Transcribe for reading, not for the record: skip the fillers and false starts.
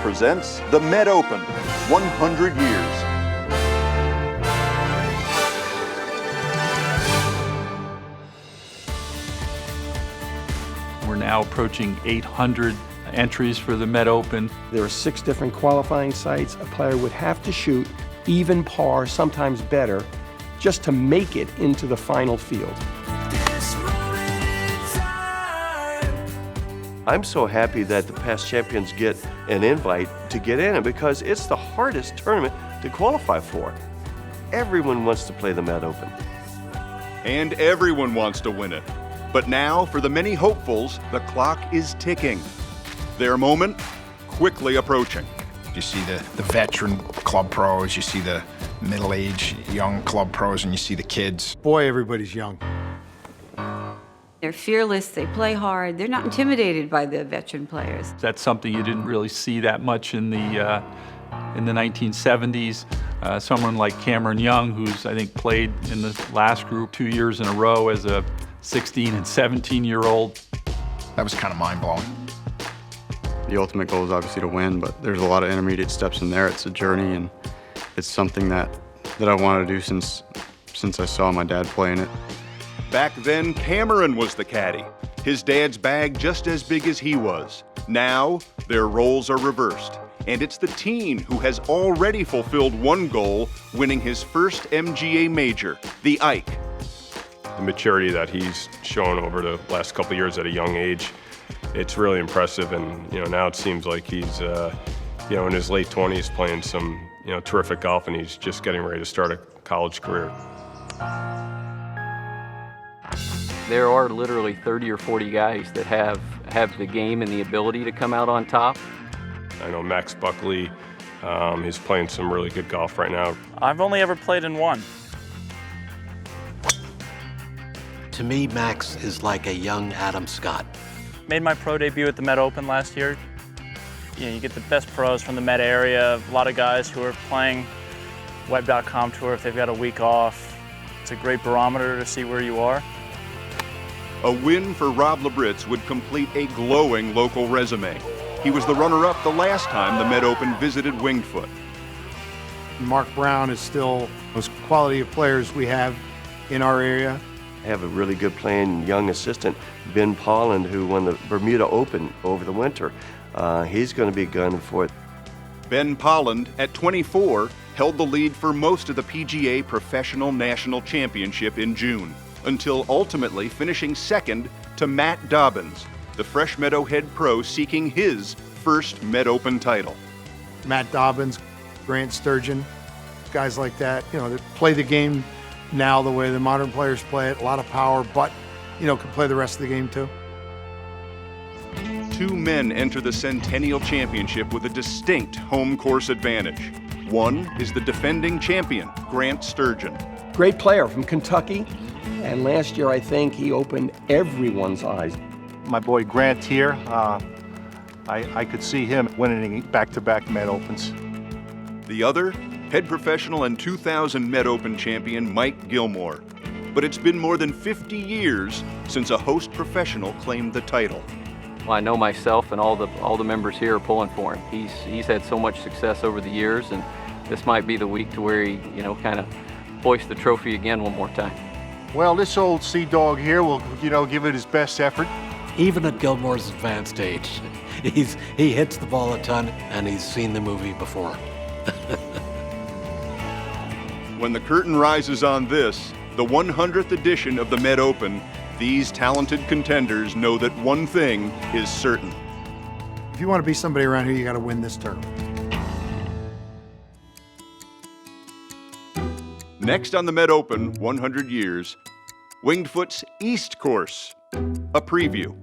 presents the Med Open, 100 years. We're now approaching 800 entries for the Med Open. There are 6 different qualifying sites. A player would have to shoot even par, sometimes better, just to make it into the final field. I'm so happy that the past champions get an invite to get in, because it's the hardest tournament to qualify for. Everyone wants to play the Med Open. And everyone wants to win it. But now, for the many hopefuls, the clock is ticking. Their moment quickly approaching. You see the veteran club pros, you see the middle-aged young club pros, and you see the kids. Boy, everybody's young. They're fearless, they play hard, they're not intimidated by the veteran players. That's something you didn't really see that much in the 1970s. Someone like Cameron Young, who's I think played in the last group 2 years in a row as a 16 and 17-year-old. That was kind of mind-blowing. The ultimate goal is obviously to win, but there's a lot of intermediate steps in there. It's a journey, and it's something that I wanted to do since I saw my dad playing it. Back then, Cameron was the caddy. His dad's bag just as big as he was. Now, their roles are reversed, and it's the teen who has already fulfilled one goal, winning his first MGA major, the Ike. The maturity that he's shown over the last couple of years at a young age, it's really impressive. And now it seems like he's in his late 20s playing some terrific golf, and he's just getting ready to start a college career. There are literally 30 or 40 guys that have the game and the ability to come out on top. I know Max Buckley, he's playing some really good golf right now. I've only ever played in one. To me, Max is like a young Adam Scott. Made my pro debut at the Med Open last year. You get the best pros from the Med area, a lot of guys who are playing web.com tour if they've got a week off. It's a great barometer to see where you are. A win for Rob Labritz would complete a glowing local resume. He was the runner-up the last time the Med Open visited Winged Foot. Mark Brown is still the most quality of players we have in our area. I have a really good playing young assistant, Ben Polland, who won the Bermuda Open over the winter. He's going to be gunning for it. Ben Polland, at 24, held the lead for most of the PGA Professional National Championship in June, until ultimately finishing second to Matt Dobbins, the Fresh Meadow head pro seeking his first Med Open title. Matt Dobbins, Grant Sturgeon, guys like that, that play the game now the way the modern players play it, a lot of power, but, can play the rest of the game too. 2 men enter the Centennial Championship with a distinct home course advantage. One is the defending champion, Grant Sturgeon. Great player from Kentucky, and last year I think he opened everyone's eyes. My boy Grant here, I could see him winning back-to-back Med Opens. The other, head professional and 2000 Med Open champion Mike Gilmore. But it's been more than 50 years since a host professional claimed the title. Well, I know myself and all the members here are pulling for him. He's had so much success over the years, and this might be the week to where he, kind of hoist the trophy again one more time. Well, this old Sea Dog here will, give it his best effort. Even at Gilmore's advanced age, he hits the ball a ton, and he's seen the movie before. When the curtain rises on this, the 100th edition of the Med Open, these talented contenders know that one thing is certain. If you want to be somebody around here, you got to win this tournament. Next on the Med Open 100 years, Winged Foot's East Course, a preview.